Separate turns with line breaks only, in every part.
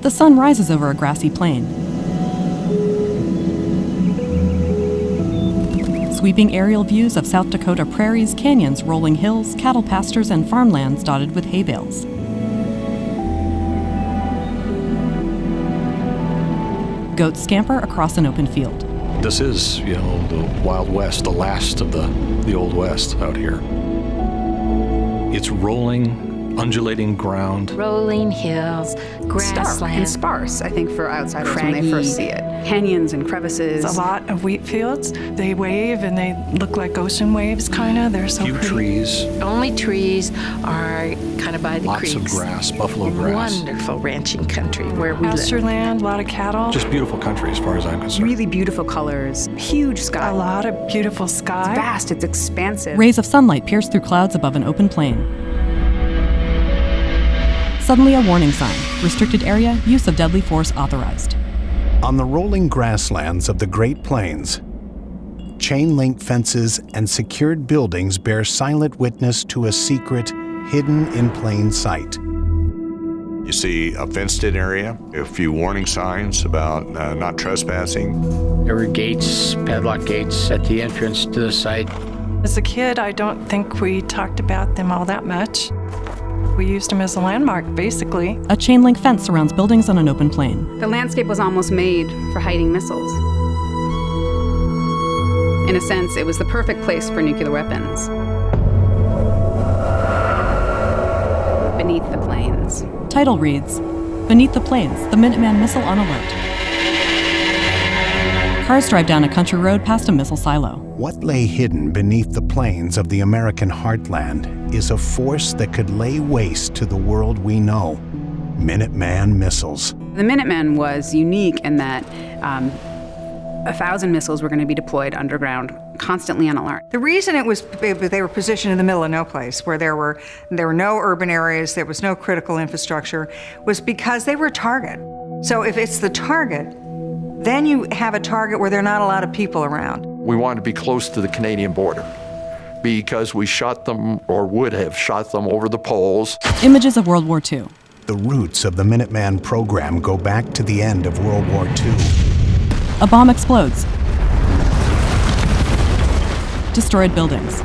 The sun rises over a grassy plain. Sweeping aerial views of South Dakota prairies, canyons, rolling hills, cattle pastures, and farmlands dotted with hay bales. Goats scamper across an open field.
This is, the Wild West, the last of the Old West out here. It's rolling, undulating ground.
Rolling hills, grassland.
Stark and sparse, I think, for outsiders when they first see it. Canyons and crevices.
A lot of wheat fields. They wave and they look like ocean waves, kind of. They're so
Few
pretty.
trees.
Only trees are kind of by the
Lots
creeks.
of grass, buffalo grass.
Wonderful ranching country where we
Pasture
live.
land, a lot of cattle.
Just beautiful country as far as I'm concerned.
Really beautiful colors, huge sky.
A lot of beautiful sky.
It's vast, it's expansive.
Rays of sunlight pierce through clouds above an open plain. Suddenly a warning sign. Restricted area, use of deadly force authorized.
On the rolling grasslands of the Great Plains, chain-link fences and secured buildings bear silent witness to a secret hidden in plain sight.
You see a fenced-in area, a few warning signs about not trespassing.
There were gates, padlock gates at the entrance to the site.
As a kid, I don't think we talked about them all that much. We used them as a landmark, basically.
A chain link fence surrounds buildings on an open plain.
The landscape was almost made for hiding missiles. In a sense, it was the perfect place for nuclear weapons. Beneath the plains.
Title reads, Beneath the Plains, the Minuteman Missile on alert. Cars drive down a country road past a missile silo.
What lay hidden beneath the plains of the American heartland is a force that could lay waste to the world we know, Minuteman Missiles.
The Minuteman was unique in that 1,000 missiles were going to be deployed underground, constantly on alert.
The reason they were positioned in the middle of no place, where there were no urban areas, there was no critical infrastructure, was because they were a target. So if it's the target, then you have a target where there are not a lot of people around.
We wanted to be close to the Canadian border because we shot them, or would have shot them, over the poles.
Images of World War II.
The roots of the Minuteman program go back to the end of World War II.
A bomb explodes. Destroyed buildings.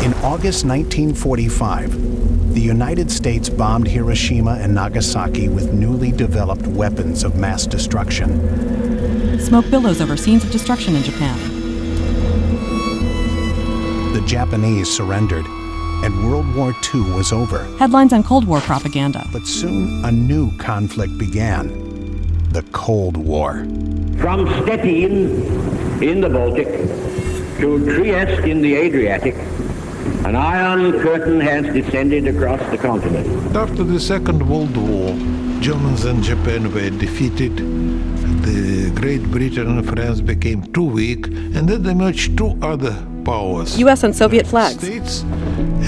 In August 1945, the United States bombed Hiroshima and Nagasaki with newly developed weapons of mass destruction.
Smoke billows over scenes of destruction in Japan.
The Japanese surrendered, and World War II was over.
Headlines on Cold War propaganda.
But soon a new conflict began, the Cold War.
From Stettin in the Baltic to Trieste in the Adriatic, an iron curtain has descended across the continent.
After the Second World War, Germans and Japan were defeated. The Great Britain and France became too weak, and then emerged two other powers.
US and Soviet flags.
The States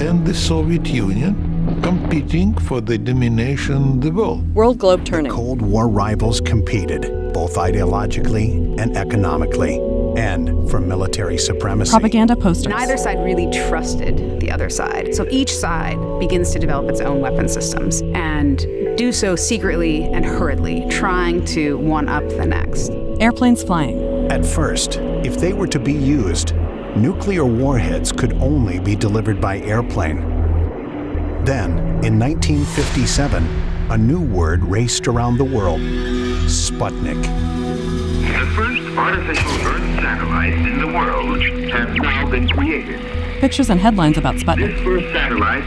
and the Soviet Union competing for the domination of the world.
World globe turning.
Cold War rivals competed, both ideologically and economically, and for military supremacy.
Propaganda posters.
Neither side really trusted the other side. So each side begins to develop its own weapon systems and do so secretly and hurriedly, trying to one-up the next.
Airplanes flying.
At first, if they were to be used, nuclear warheads could only be delivered by airplane. Then, in 1957, a new word raced around the world, Sputnik.
The first artificial Earth satellite in the world has now been created.
Pictures and headlines about Sputnik.
This first satellite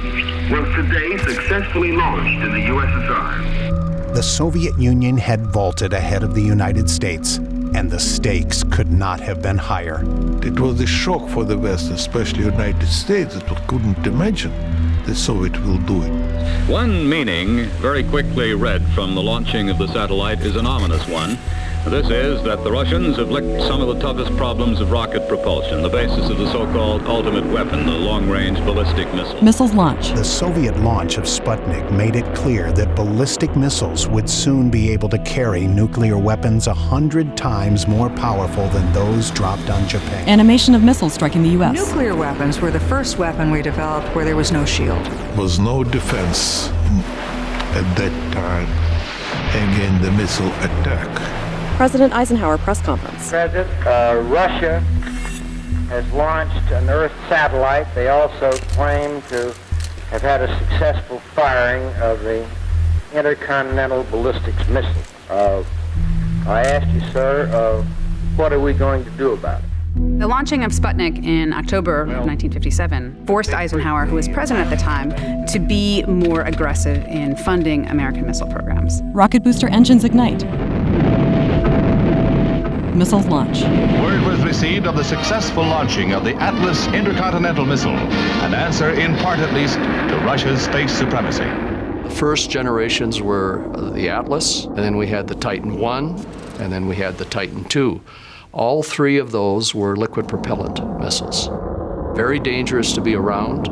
was today successfully launched in the USSR.
The Soviet Union had vaulted ahead of the United States, and the stakes could not have been higher.
It was a shock for the West, especially the United States, that we couldn't imagine the Soviet will do it.
One meaning, very quickly read from the launching of the satellite, is an ominous one. This is that the Russians have licked some of the toughest problems of rocket propulsion, the basis of the so-called ultimate weapon, the long-range ballistic missile.
Missiles launch.
The Soviet launch of Sputnik made it clear that ballistic missiles would soon be able to carry nuclear weapons 100 times more powerful than those dropped on Japan.
Animation of missiles striking the U.S.
Nuclear weapons were the first weapon we developed where there was no shield.
There was no defense at that time. against the missile attack.
President Eisenhower press conference.
President, Russia has launched an Earth satellite. They also claim to have had a successful firing of the intercontinental ballistics missile. I asked you, sir, what are we going to do about it?
The launching of Sputnik in October of 1957 forced Eisenhower, who was president at the time, to be more aggressive in funding American missile programs.
Rocket booster engines ignite. Missiles launch.
Word was received of the successful launching of the Atlas intercontinental missile, an answer in part at least to Russia's space supremacy.
The first generations were the Atlas, and then we had the Titan I, and then we had the Titan II. All three of those were liquid propellant missiles. Very dangerous to be around,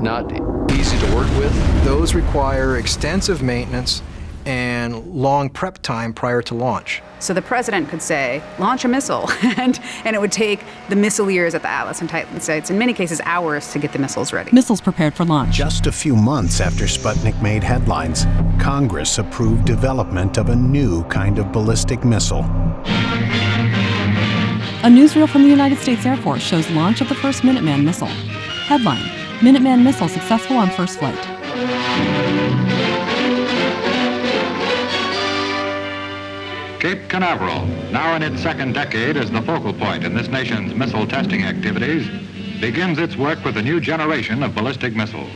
not easy to work with.
Those require extensive maintenance and long prep time prior to launch.
So the president could say, launch a missile, and it would take the missileers at the Atlas and Titan sites, in many cases hours, to get the missiles ready.
Missiles prepared for launch.
Just a few months after Sputnik made headlines, Congress approved development of a new kind of ballistic missile.
A newsreel from the United States Air Force shows launch of the first Minuteman missile. Headline: Minuteman missile successful on first flight.
Cape Canaveral, now in its second decade as the focal point in this nation's missile testing activities, begins its work with a new generation of ballistic missiles.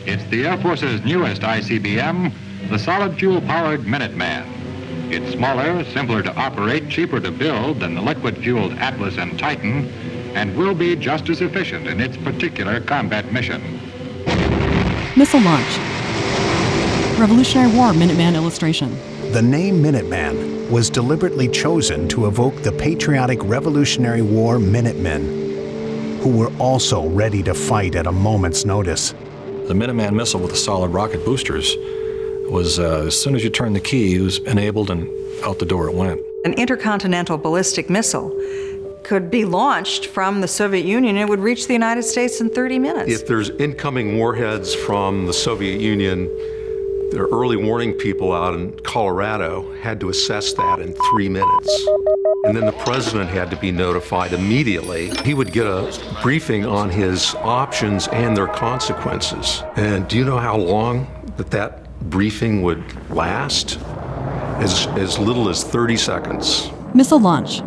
It's the Air Force's newest ICBM, the solid fuel-powered Minuteman. It's smaller, simpler to operate, cheaper to build than the liquid-fueled Atlas and Titan, and will be just as efficient in its particular combat mission.
Missile launch. Revolutionary War Minuteman illustration.
The name Minuteman was deliberately chosen to evoke the patriotic Revolutionary War Minutemen, who were also ready to fight at a moment's notice.
The Minuteman missile with the solid rocket boosters was, as soon as you turned the key, it was enabled and out the door it went.
An intercontinental ballistic missile could be launched from the Soviet Union. It would reach the United States in 30 minutes.
If there's incoming warheads from the Soviet Union, the early warning people out in Colorado had to assess that in 3 minutes. And then the president had to be notified immediately. He would get a briefing on his options and their consequences. And do you know how long that briefing would last? As little as 30 seconds.
Missile launch.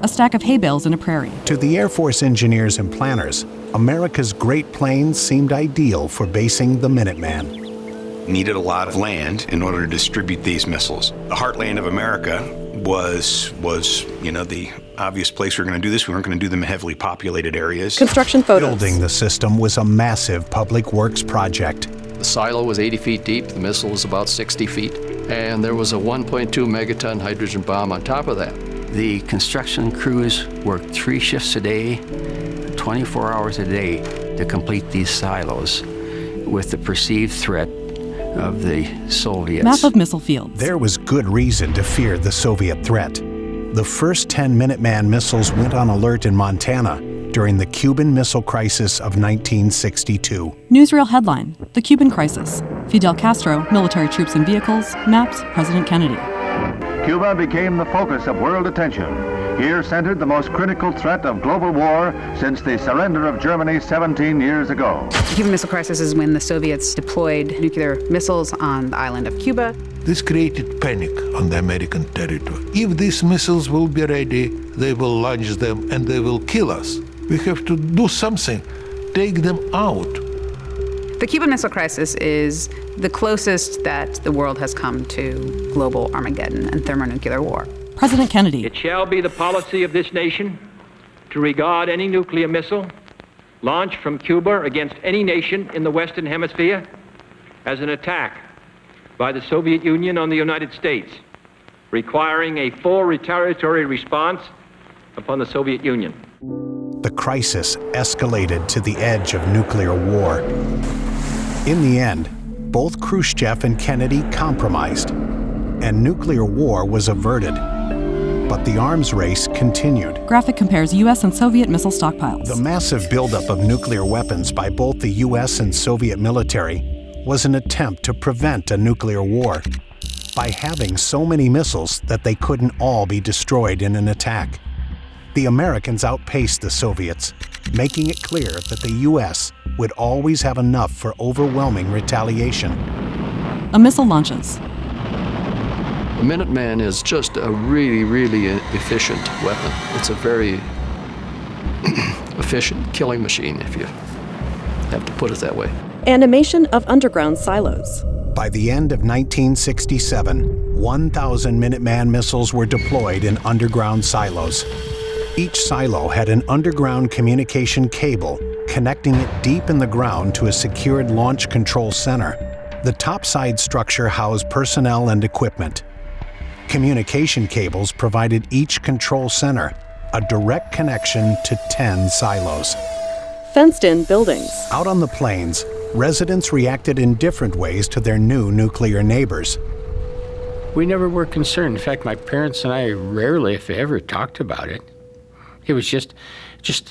A stack of hay bales in a prairie.
To the Air Force engineers and planners, America's Great Plains seemed ideal for basing the Minuteman.
Needed a lot of land in order to distribute these missiles. The heartland of America was the obvious place we were going to do this. We weren't going to do them in heavily populated areas.
Construction photos.
Building the system was a massive public works project.
The silo was 80 feet deep, the missile was about 60 feet, and there was a 1.2 megaton hydrogen bomb on top of that.
The construction crews worked 3 shifts a day, 24 hours a day to complete these silos with the perceived threat of the Soviets.
Map of missile fields.
There was good reason to fear the Soviet threat. The first 10 Minuteman missiles went on alert in Montana during the Cuban Missile Crisis of 1962.
Newsreel headline: The Cuban Crisis. Fidel Castro, military troops and vehicles, maps President Kennedy.
Cuba became the focus of world attention. Here centered the most critical threat of global war since the surrender of Germany 17 years ago.
The Cuban Missile Crisis is when the Soviets deployed nuclear missiles on the island of Cuba.
This created panic on the American territory. If these missiles will be ready, they will launch them and they will kill us. We have to do something, take them out.
The Cuban Missile Crisis is the closest that the world has come to global Armageddon and thermonuclear war.
President Kennedy.
It shall be the policy of this nation to regard any nuclear missile launched from Cuba against any nation in the Western Hemisphere as an attack by the Soviet Union on the United States, requiring a full retaliatory response upon the Soviet Union.
The crisis escalated to the edge of nuclear war. In the end, both Khrushchev and Kennedy compromised, and nuclear war was averted. But the arms race continued.
Graphic compares U.S. and Soviet missile stockpiles.
The massive buildup of nuclear weapons by both the U.S. and Soviet military was an attempt to prevent a nuclear war by having so many missiles that they couldn't all be destroyed in an attack. The Americans outpaced the Soviets, making it clear that the U.S. would always have enough for overwhelming retaliation.
A missile launches.
The Minuteman is just a really, really efficient weapon. It's a very efficient killing machine, if you have to put it that way.
Animation of underground silos.
By the end of 1967, 1,000 Minuteman missiles were deployed in underground silos. Each silo had an underground communication cable connecting it deep in the ground to a secured launch control center. The topside structure housed personnel and equipment. Communication cables provided each control center a direct connection to 10 silos.
Fenced-in buildings.
Out on the plains, residents reacted in different ways to their new nuclear neighbors.
We never were concerned. In fact, my parents and I rarely, if ever, talked about it. It was just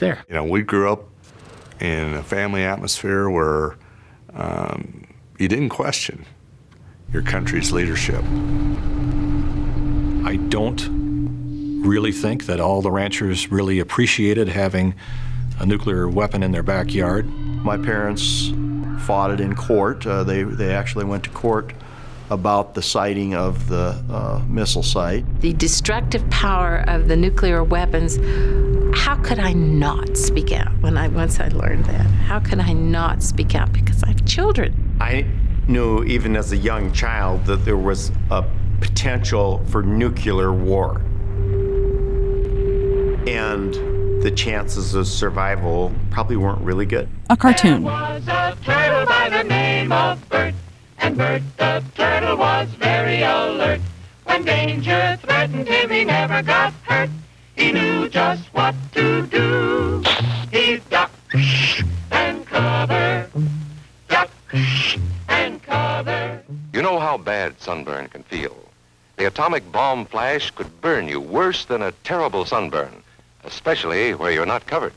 there.
You know, we grew up in a family atmosphere where you didn't question your country's leadership.
I don't really think that all the ranchers really appreciated having a nuclear weapon in their backyard.
My parents fought it in court. They actually went to court about the siting of the missile site.
The destructive power of the nuclear weapons, how could I not speak out once I learned that? How could I not speak out because I have children?
I knew even as a young child that there was a potential for nuclear war. And the chances of survival probably weren't really good.
A cartoon.
There was a turtle by the name of Bert, and Bert the turtle was very alert. When danger threatened him, he never got hurt. He knew just what to do. He'd duck and cover, duck and cover.
You know how bad sunburn can feel. The atomic bomb flash could burn you worse than a terrible sunburn, especially where you're not covered.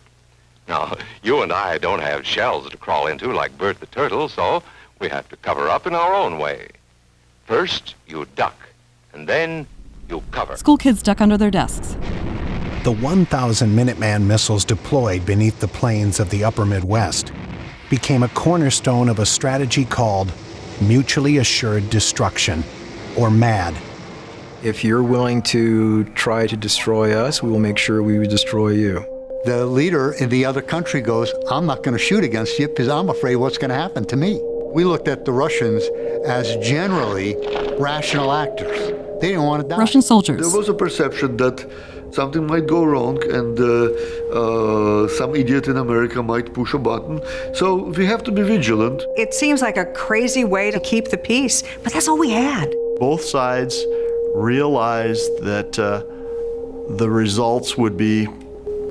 Now, you and I don't have shells to crawl into like Bert the turtle, so we have to cover up in our own way. First, you duck, and then you cover.
School kids duck under their desks.
The 1,000 Minuteman missiles deployed beneath the plains of the upper Midwest became a cornerstone of a strategy called Mutually Assured Destruction, or MAD.
If you're willing to try to destroy us, we will make sure we destroy you.
The leader in the other country goes, I'm not going to shoot against you because I'm afraid what's going to happen to me. We looked at the Russians as generally rational actors. They didn't want to die.
Russian soldiers.
There was a perception that something might go wrong and some idiot in America might push a button. So we have to be vigilant.
It seems like a crazy way to keep the peace, but that's all we had.
Both sides realized that the results would be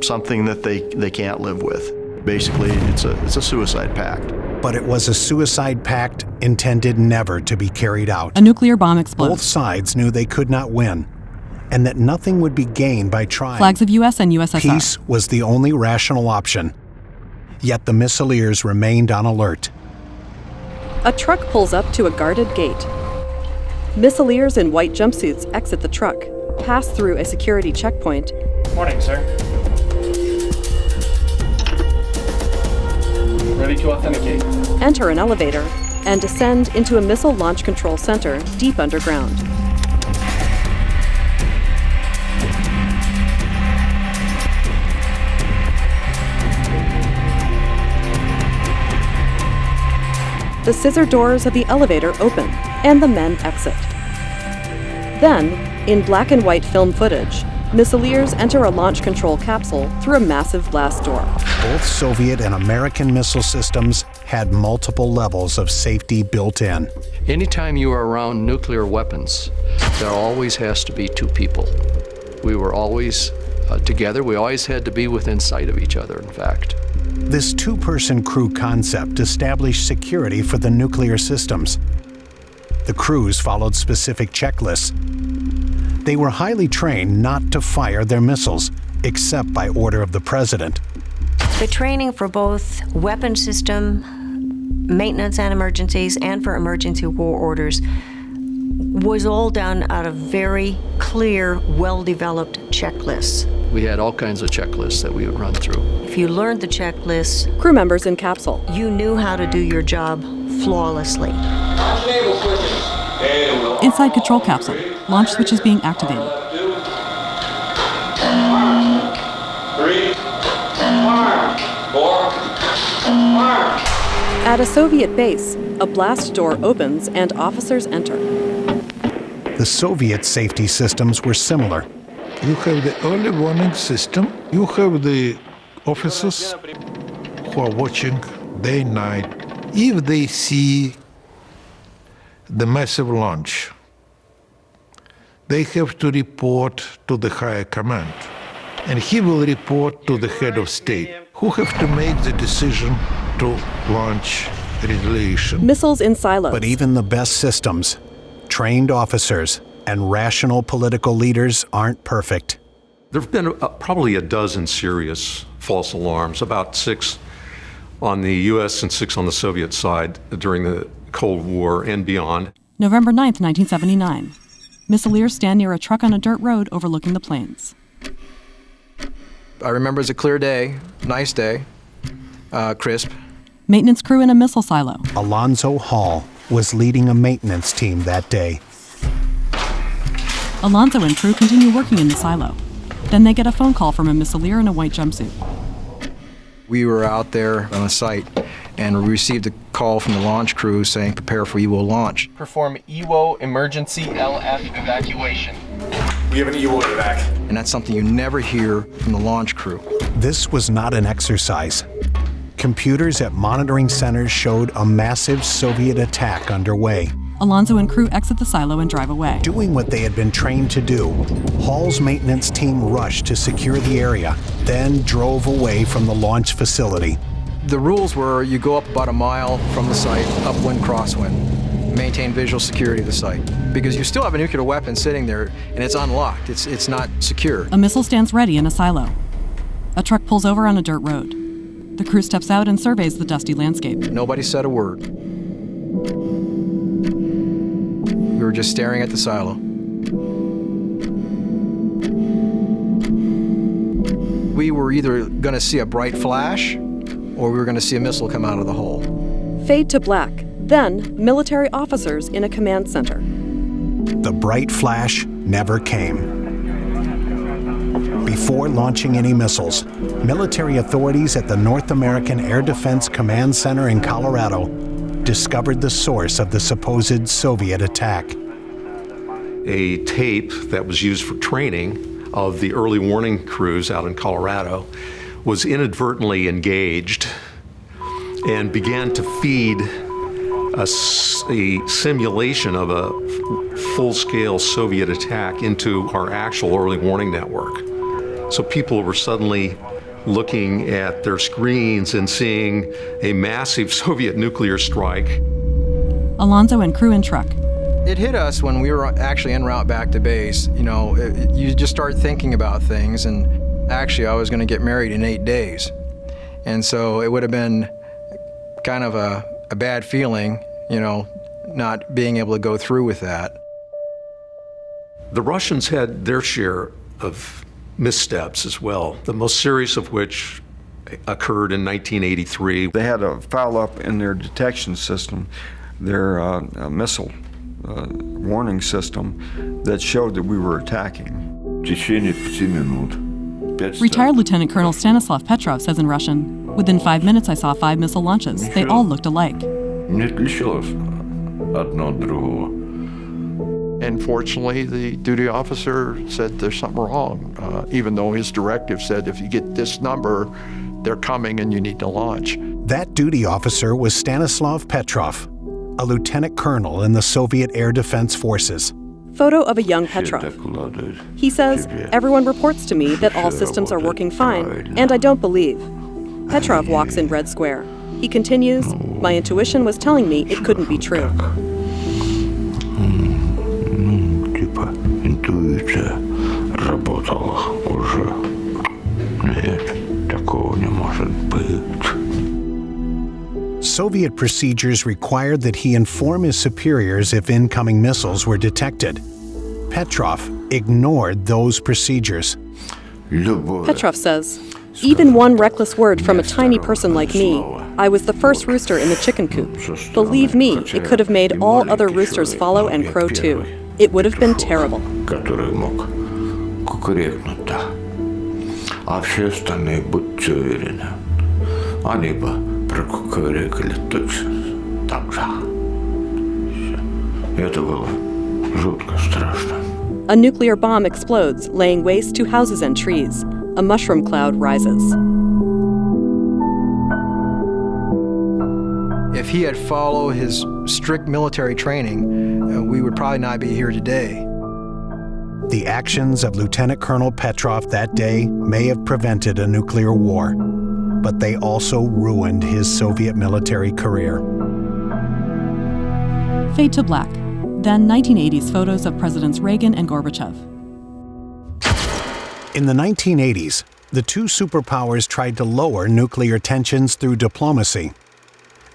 something that they can't live with. Basically, it's a suicide pact.
But it was a suicide pact intended never to be carried out.
A nuclear bomb explodes.
Both sides knew they could not win, and that nothing would be gained by trying.
Flags of U.S. and USSR.
Peace was the only rational option. Yet the missileers remained on alert.
A truck pulls up to a guarded gate. Missileers in white jumpsuits exit the truck, pass through a security checkpoint.
Morning, sir. Ready to authenticate.
Enter an elevator and descend into a missile launch control center deep underground. The scissor doors of the elevator open, and the men exit. Then, in black and white film footage, missileers enter a launch control capsule through a massive glass door.
Both Soviet and American missile systems had multiple levels of safety built in.
Anytime you are around nuclear weapons, there always has to be two people. We were always together. We always had to be within sight of each other, in fact.
This two-person crew concept established security for the nuclear systems. The crews followed specific checklists. They were highly trained not to fire their missiles, except by order of the president.
The training for both weapon system,
maintenance and emergencies and for emergency war orders was all done out of very clear, well-developed checklists.
We had all kinds of checklists that we would run through.
If you learned the checklist,
crew members in capsule,
you knew how to do your job flawlessly.
Inside control capsule, launch switch is being activated.
3, 4,
At a Soviet base, a blast door opens and officers enter.
The Soviet safety systems were similar.
You have the early warning system. You have the officers who are watching day and night. If they see the massive launch, they have to report to the higher command. And he will report to the head of state, who have to make the decision to launch retaliation.
Missiles in silos.
But even the best systems, trained officers, and rational political leaders aren't perfect.
There have been probably a dozen serious false alarms, about 6 on the U.S. and 6 on the Soviet side during the Cold War and beyond.
November 9th, 1979. Missileers stand near a truck on a dirt road overlooking the plains.
I remember it was a clear day, nice day, crisp.
Maintenance crew in a missile silo.
Alonzo Hall was leading a maintenance team that day.
Alonzo and crew continue working in the silo. Then they get a phone call from a missileer in a white jumpsuit.
We were out there on the site and we received a call from the launch crew saying, prepare for EWO launch.
Perform EWO emergency LF evacuation. We have an EWO evac.
And that's something you never hear from the launch crew.
This was not an exercise. Computers at monitoring centers showed a massive Soviet attack underway.
Alonzo and crew exit the silo and drive away.
Doing what they had been trained to do, Hall's maintenance team rushed to secure the area, then drove away from the launch facility.
The rules were you go up about a mile from the site, upwind, crosswind, maintain visual security of the site. Because you still have a nuclear weapon sitting there and it's unlocked, it's not secure.
A missile stands ready in a silo. A truck pulls over on a dirt road. The crew steps out and surveys the dusty landscape.
Nobody said a word. We were just staring at the silo. We were either going to see a bright flash or we were going to see a missile come out of the hole.
Fade to black. Then, military officers in a command center.
The bright flash never came. Before launching any missiles, military authorities at the North American Air Defense Command Center in Colorado discovered the source of the supposed Soviet attack.
A tape that was used for training of the early warning crews out in Colorado was inadvertently engaged and began to feed a simulation of a full-scale Soviet attack into our actual early warning network. So people were suddenly looking at their screens and seeing a massive Soviet nuclear strike.
Alonzo and crew in truck.
It hit us when we were actually en route back to base. You know, you just start thinking about things, and actually I was going to get married in 8 days. And so it would have been kind of a bad feeling, you know, not being able to go through with that.
The Russians had their share of missteps as well, the most serious of which occurred in 1983.
They had a foul up in their detection system, their missile warning system that showed that we were attacking.
Retired Lieutenant Colonel Stanislav Petrov says in Russian, "Within 5 minutes I saw 5 missile launches. They all looked alike."
And fortunately, the duty officer said there's something wrong, even though his directive said if you get this number, they're coming and you need to launch.
That duty officer was Stanislav Petrov, a lieutenant colonel in the Soviet Air Defense Forces.
Photo of a young Petrov. He says, "Everyone reports to me that all systems are working fine, and I don't believe." Petrov walks in Red Square. He continues, "My intuition was telling me it couldn't be true."
Интуиция работала уже. Нет, такого не может быть.
Soviet procedures required that he inform his superiors if incoming missiles were detected. Petrov ignored those procedures.
Petrov says, "Even one reckless word from a tiny person like me, I was the first rooster in the chicken coop. Believe me, it could have made all other roosters follow and crow too. It would have been terrible."
Который мог кукурекнуть, да. А все остальные, будьте уверены, они бы прокукурекали точно так же. Это было жутко страшно.
A nuclear bomb explodes, laying waste to houses and trees. A mushroom cloud rises.
If he had followed his strict military training, we would probably not be here today.
The actions of Lieutenant Colonel Petrov that day may have prevented a nuclear war, but they also ruined his Soviet military career.
Fade to black. Then 1980s photos of Presidents Reagan and Gorbachev.
In the 1980s, the two superpowers tried to lower nuclear tensions through diplomacy.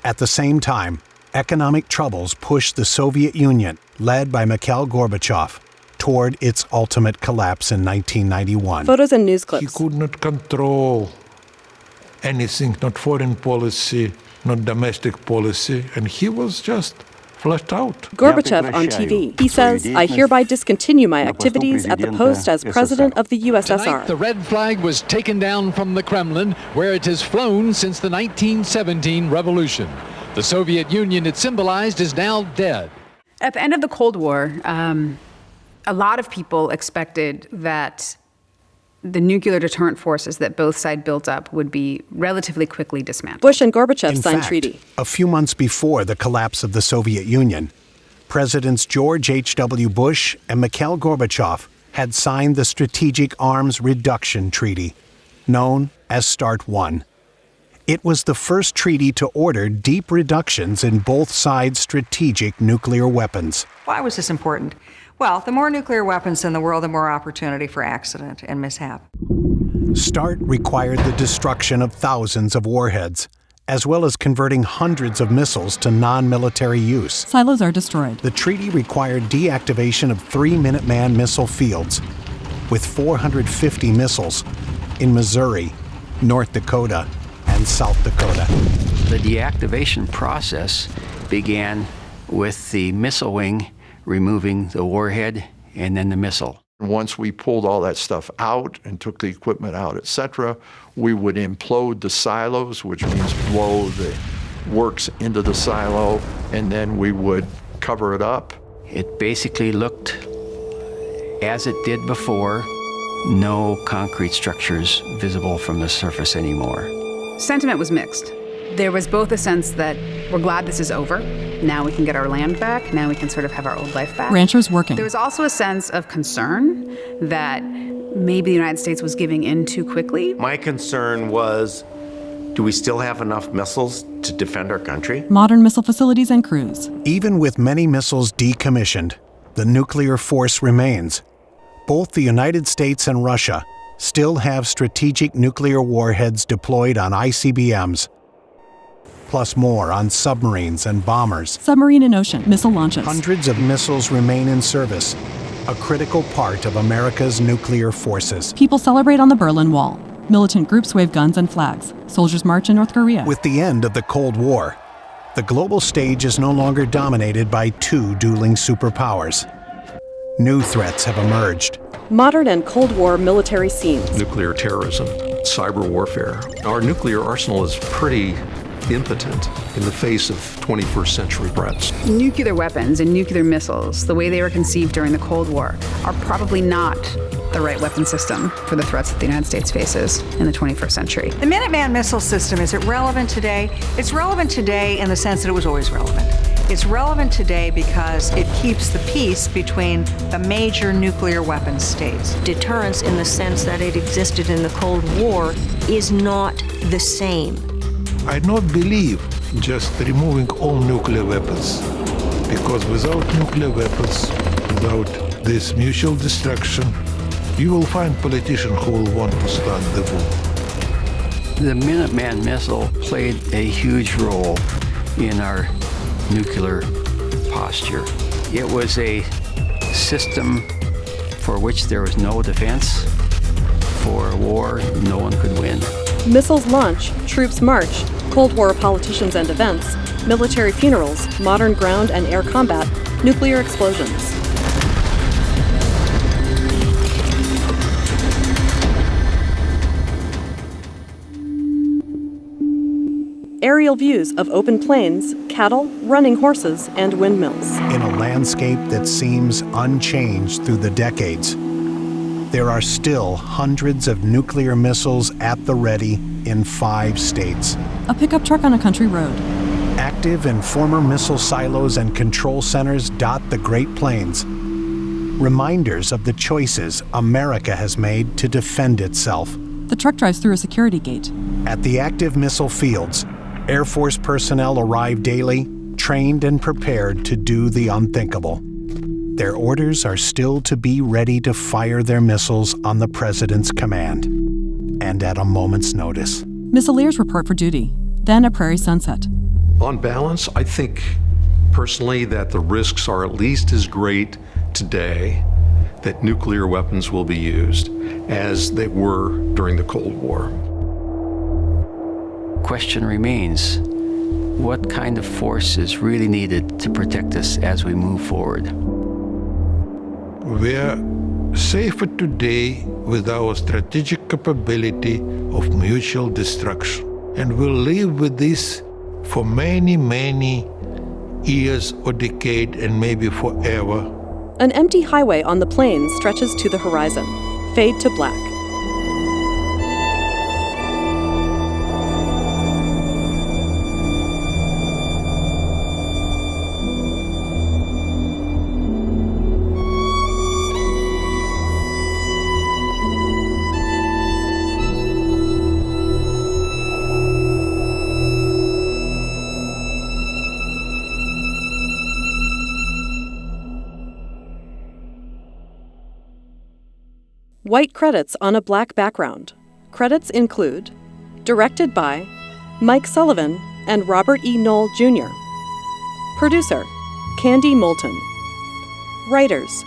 At the same time, economic troubles pushed the Soviet Union, led by Mikhail Gorbachev, toward its ultimate collapse in 1991.
Photos and news
He
clips.
could not control anything, not foreign policy, not domestic policy, and he was just flushed out.
Gorbachev on TV. He says, "I hereby discontinue my activities at the post as President of the USSR."
Tonight, the red flag was taken down from the Kremlin, where it has flown since the 1917 revolution. The Soviet Union it symbolized is now dead.
At the end of the Cold War, a lot of people expected that the nuclear deterrent forces that both sides built up would be relatively quickly dismantled.
Bush and Gorbachev
In
signed
fact,
treaty.
a few months before the collapse of the Soviet Union, Presidents George H.W. Bush and Mikhail Gorbachev had signed the Strategic Arms Reduction Treaty, known as START 1. It was the first treaty to order deep reductions in both sides' strategic nuclear weapons.
Why was this important? Well, the more nuclear weapons in the world, the more opportunity for accident and mishap.
START required the destruction of thousands of warheads, as well as converting hundreds of missiles to non-military use.
Silos are destroyed.
The treaty required deactivation of 3 Minuteman missile fields, with 450 missiles in Missouri, North Dakota, and South Dakota.
The deactivation process began with the missile wing removing the warhead and then the missile.
Once we pulled all that stuff out and took the equipment out, etc., we would implode the silos, which means blow the works into the silo, and then we would cover it up.
It basically looked as it did before, no concrete structures visible from the surface anymore.
Sentiment was mixed. There was both a sense that we're glad this is over. Now we can get our land back. Now we can sort of have our old life back.
Ranchers working.
There was also a sense of concern that maybe the United States was giving in too quickly.
My concern was, do we still have enough missiles to defend our country?
Modern missile facilities and crews.
Even with many missiles decommissioned, the nuclear force remains. Both the United States and Russia still have strategic nuclear warheads deployed on ICBMs, plus more on submarines and bombers.
Submarine and ocean missile launches.
Hundreds of missiles remain in service, a critical part of America's nuclear forces.
People celebrate on the Berlin Wall. Militant groups wave guns and flags. Soldiers march in North Korea.
With the end of the Cold War, the global stage is no longer dominated by two dueling superpowers. New threats have emerged.
Modern and Cold War military scenes.
Nuclear terrorism, cyber warfare. Our nuclear arsenal is pretty impotent in the face of 21st century threats.
Nuclear weapons and nuclear missiles, the way they were conceived during the Cold War, are probably not the right weapon system for the threats that the United States faces in the 21st century.
The Minuteman missile system, is it relevant today? It's relevant today in the sense that it was always relevant. It's relevant today because it keeps the peace between the major nuclear weapons states.
Deterrence, in the sense that it existed in the Cold War, is not the same.
I don't believe just removing all nuclear weapons, because without nuclear weapons, without this mutual destruction, you will find politicians who will want to start the war.
The Minuteman missile played a huge role in our nuclear posture. It was a system for which there was no defense. For a war, no one could win.
Missiles launch, troops march, Cold War politicians and events, military funerals, modern ground and air combat, nuclear explosions. Aerial views of open plains, cattle, running horses, and windmills.
In a landscape that seems unchanged through the decades, there are still hundreds of nuclear missiles at the ready in 5 states.
A pickup truck on a country road.
Active and former missile silos and control centers dot the Great Plains. Reminders of the choices America has made to defend itself.
The truck drives through a security gate.
At the active missile fields, Air Force personnel arrive daily, trained and prepared to do the unthinkable. Their orders are still to be ready to fire their missiles on the President's command, and at a moment's notice.
Missileers report for duty, then at Prairie Sunset.
On balance, I think personally that the risks are at least as great today that nuclear weapons will be used as they were during the Cold War.
Question remains, what kind of force is really needed to protect us as we move forward?
We are safer today with our strategic capability of mutual destruction, and we'll live with this for many, many years or decade, and maybe forever.
An empty highway on the plains stretches to the horizon. Fade to black. White credits on a black background. Credits include directed by Mike Sullivan and Robert E. Knoll, Jr. Producer, Candy Moulton. Writers,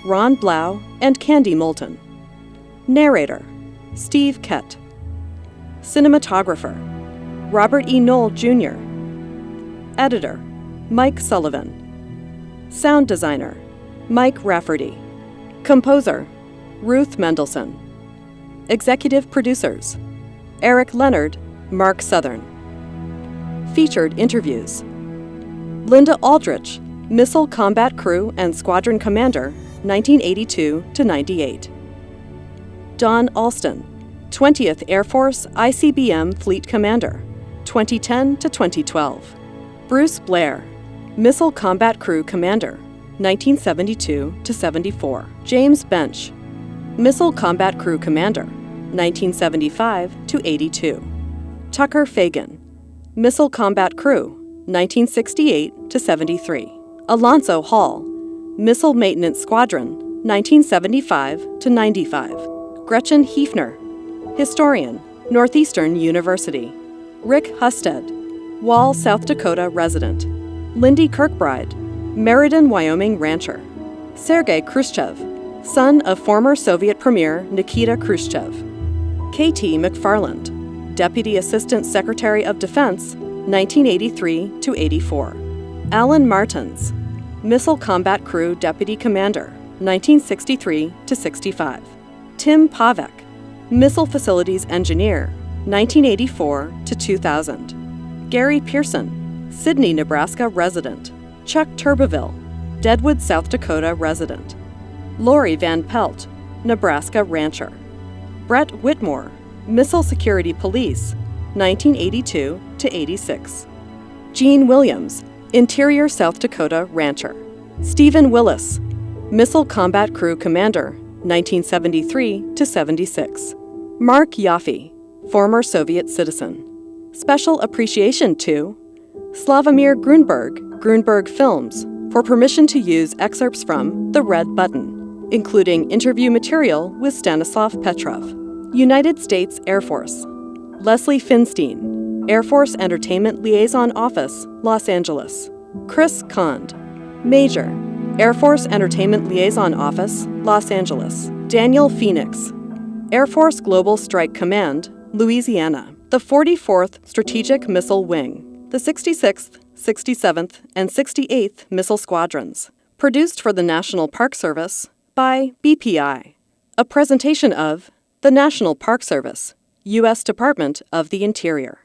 Ron Blau and Candy Moulton. Narrator, Steve Kett. Cinematographer, Robert E. Knoll, Jr. Editor, Mike Sullivan. Sound designer, Mike Rafferty. Composer, Ruth Mendelson. Executive producers, Eric Leonard, Mark Southern. Featured interviews, Linda Aldrich, Missile Combat Crew and Squadron Commander, 1982-98. Don Alston, 20th Air Force ICBM Fleet Commander, 2010-2012. Bruce Blair, Missile Combat Crew Commander, 1972-74. James Bench, Missile Combat Crew Commander, 1975-82. Tucker Fagan, Missile Combat Crew, 1968-73. Alonzo Hall, Missile Maintenance Squadron, 1975-95. Gretchen Hefner, Historian, Northeastern University. Rick Husted, Wall, South Dakota resident. Lindy Kirkbride, Meriden, Wyoming rancher. Sergei Khrushchev, son of former Soviet Premier Nikita Khrushchev. K.T. McFarland, Deputy Assistant Secretary of Defense, 1983-84. Alan Martins, Missile Combat Crew Deputy Commander, 1963-65. Tim Pavek, Missile Facilities Engineer, 1984-2000. Gary Pearson, Sidney, Nebraska resident. Chuck Turbeville, Deadwood, South Dakota resident. Lori Van Pelt, Nebraska rancher. Brett Whitmore, Missile Security Police, 1982-86. Gene Williams, Interior South Dakota rancher. Stephen Willis, Missile Combat Crew Commander, 1973-76. Mark Yaffe, former Soviet citizen. Special appreciation to Slavomir Grunberg, Grunberg Films, for permission to use excerpts from The Red Button, including interview material with Stanislav Petrov. United States Air Force. Leslie Finstein, Air Force Entertainment Liaison Office, Los Angeles. Chris Kond, Major, Air Force Entertainment Liaison Office, Los Angeles. Daniel Phoenix, Air Force Global Strike Command, Louisiana. The 44th Strategic Missile Wing, the 66th, 67th, and 68th Missile Squadrons. Produced for the National Park Service by BPI. A presentation of the National Park Service, U.S. Department of the Interior.